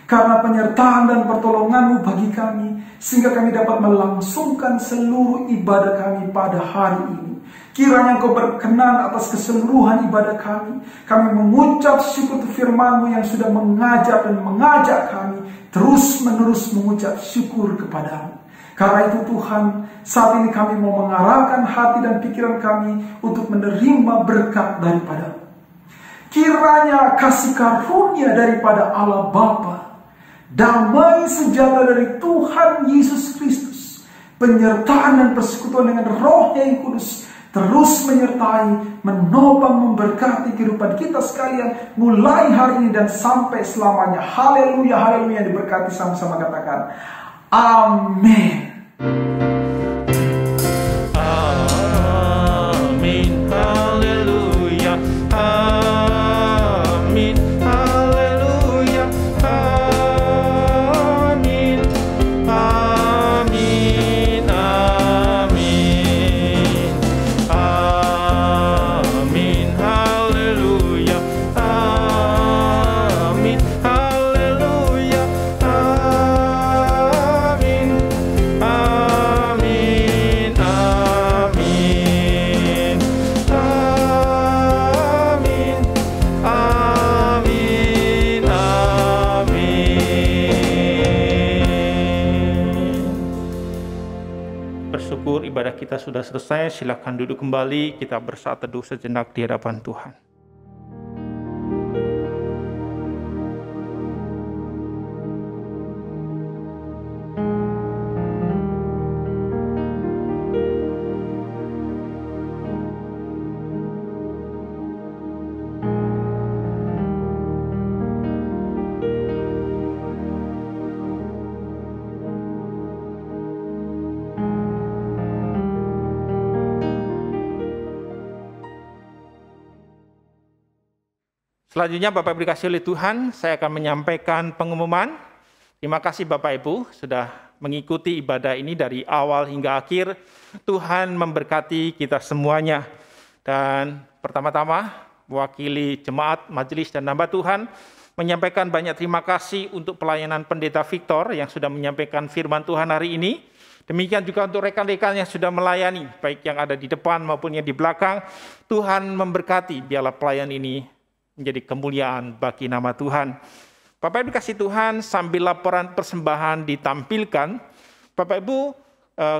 karena penyertaan dan pertolongan-Mu bagi kami, sehingga kami dapat melangsungkan seluruh ibadah kami pada hari ini. Kiranya Engkau berkenan atas keseluruhan ibadah kami. Kami mengucap syukur untuk firman-Mu yang sudah mengajar dan mengajak kami terus-menerus mengucap syukur kepadamu. Karena itu Tuhan, saat ini kami mau mengarahkan hati dan pikiran kami untuk menerima berkat daripada-Mu. Kiranya kasih karunia daripada Allah Bapa, damai sejahtera dari Tuhan Yesus Kristus, penyertaan dan persekutuan dengan Roh yang Kudus terus menyertai, menopang, memberkati kehidupan kita sekalian mulai hari ini dan sampai selamanya. Haleluya, haleluya, diberkati sama-sama katakan amin. Amin, haleluya, amin, haleluya, amin, amin, amin, amin, haleluya, amin, haleluya, amin, amin, amin, amin, amin, amin. Bersyukur ibadah kita sudah selesai. Silakan duduk kembali. Kita bersaat teduh sejenak di hadapan Tuhan. Selanjutnya Bapak Ibu dikasihi oleh Tuhan, saya akan menyampaikan pengumuman. Terima kasih Bapak Ibu sudah mengikuti ibadah ini dari awal hingga akhir. Tuhan memberkati kita semuanya. Dan pertama-tama mewakili jemaat, majelis dan hamba Tuhan menyampaikan banyak terima kasih untuk pelayanan Pendeta Victor yang sudah menyampaikan firman Tuhan hari ini. Demikian juga untuk rekan-rekan yang sudah melayani, baik yang ada di depan maupun yang di belakang. Tuhan memberkati, biarlah pelayan ini menjadi kemuliaan bagi nama Tuhan. Bapak Ibu kasih Tuhan, sambil laporan persembahan ditampilkan, Bapak Ibu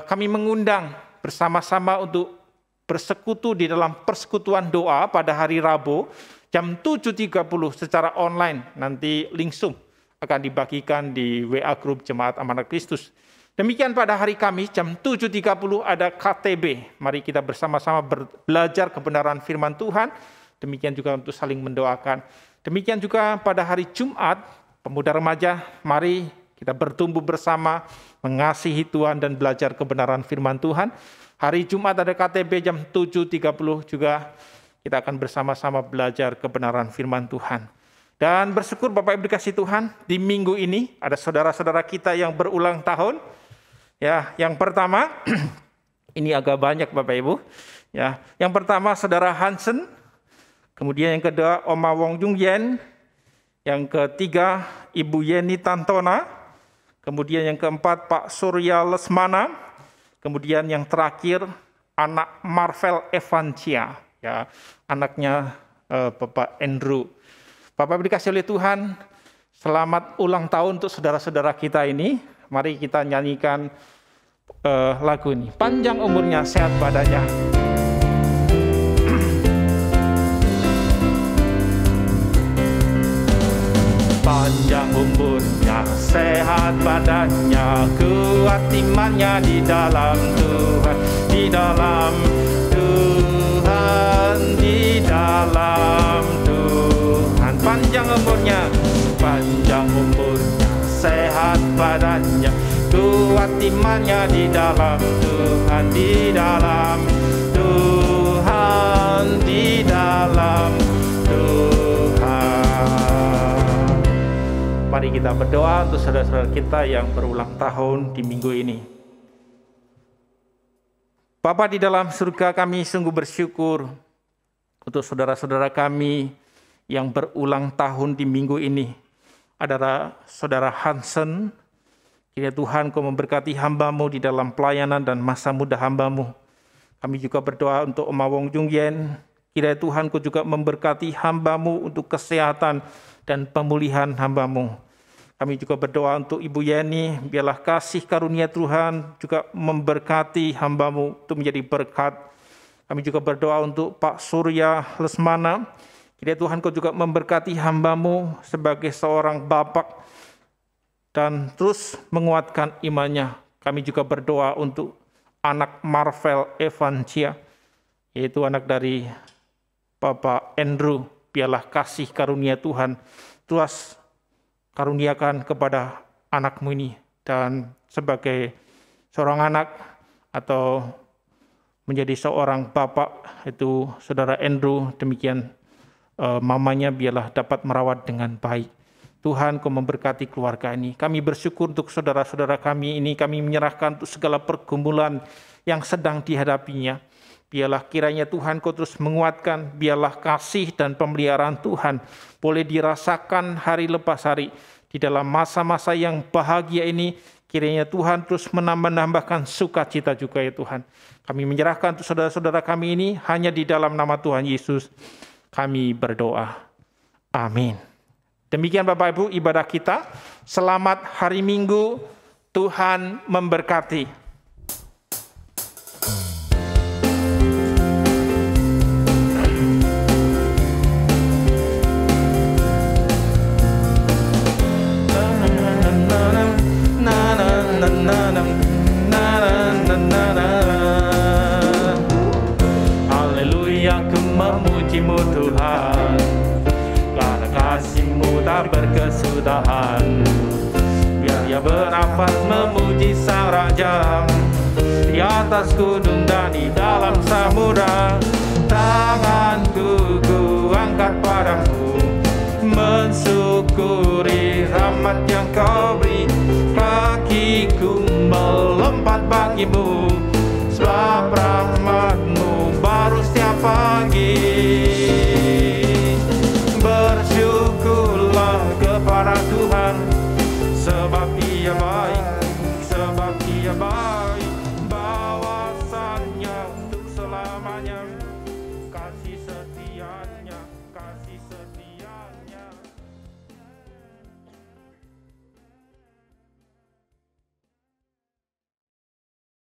kami mengundang bersama-sama untuk bersekutu di dalam persekutuan doa pada hari Rabu jam 7.30 secara online. Nanti link Zoom akan dibagikan di WA Group Jemaat Amanat Kristus. Demikian pada hari Kamis jam 7.30 ada KTB. Mari kita bersama-sama belajar kebenaran firman Tuhan. Demikian juga untuk saling mendoakan. Demikian juga pada hari Jumat, pemuda remaja, mari kita bertumbuh bersama, mengasihi Tuhan dan belajar kebenaran firman Tuhan. Hari Jumat ada KTB jam 7.30 juga kita akan bersama-sama belajar kebenaran firman Tuhan. Dan bersyukur Bapak Ibu dikasih Tuhan, di minggu ini ada saudara-saudara kita yang berulang tahun. Ya, yang pertama, ini agak banyak Bapak Ibu. Ya, yang pertama Saudara Hansen. Kemudian yang kedua, Oma Wong Jung Yen. Yang ketiga, Ibu Yeni Tantona. Kemudian yang keempat, Pak Surya Lesmana. Kemudian yang terakhir, anak Marvel Evancia. Ya, anaknya Bapak Andrew. Bapak dikasih oleh Tuhan, selamat ulang tahun untuk saudara-saudara kita ini. Mari kita nyanyikan lagu ini. Panjang umurnya, sehat badannya. Panjang umurnya, sehat badannya, kuat imannya di dalam Tuhan, di dalam Tuhan, di dalam Tuhan. Panjang umurnya, sehat badannya, kuat imannya di dalam Tuhan, di dalam Tuhan, di dalam Tuhan. Mari kita berdoa untuk saudara-saudara kita yang berulang tahun di minggu ini. Bapa di dalam surga, kami sungguh bersyukur untuk saudara-saudara kami yang berulang tahun di minggu ini. Adalah saudara Hansen. Kiranya Tuhan Kau memberkati hamba-Mu di dalam pelayanan dan masa muda hamba-Mu. Kami juga berdoa untuk Oma Wong Jung Yen. Kiranya Tuhan Kau juga memberkati hamba-Mu untuk kesehatan dan pemulihan hamba-Mu. Kami juga berdoa untuk Ibu Yeni, biarlah kasih karunia Tuhan juga memberkati hamba-Mu untuk menjadi berkat. Kami juga berdoa untuk Pak Surya Lesmana. Kiranya Tuhan Kau juga memberkati hamba-Mu sebagai seorang bapak dan terus menguatkan imannya. Kami juga berdoa untuk anak Marvel Evancia, yaitu anak dari Bapak Andrew. Biarlah kasih karunia Tuhan terus karuniakan kepada anak-Mu ini. Dan sebagai seorang anak atau menjadi seorang bapak, itu saudara Andrew, demikian mamanya biarlah dapat merawat dengan baik. Tuhan Kau memberkati keluarga ini. Kami bersyukur untuk saudara-saudara kami ini. Kami menyerahkan untuk segala pergumulan yang sedang dihadapinya. Biarlah kiranya Tuhan Kau terus menguatkan. Biarlah kasih dan pemeliharaan Tuhan boleh dirasakan hari lepas hari. Di dalam masa-masa yang bahagia ini, kiranya Tuhan terus menambahkan sukacita juga ya Tuhan. Kami menyerahkan untuk saudara-saudara kami ini hanya di dalam nama Tuhan Yesus. Kami berdoa. Amin. Demikian Bapak Ibu ibadah kita. Selamat hari Minggu. Tuhan memberkati. Haleluya, ku memuji-Mu Tuhan, karena kasih-Mu tak berkesudahan. Biar ia bernafas memuji Sang Raja, di atas gunung dan di dalam samudra. Tanganku ku angkat padamu, rahmat yang kau beri. Kakiku melompat bagimu, sebab rahmat-Mu baru setiap pagi.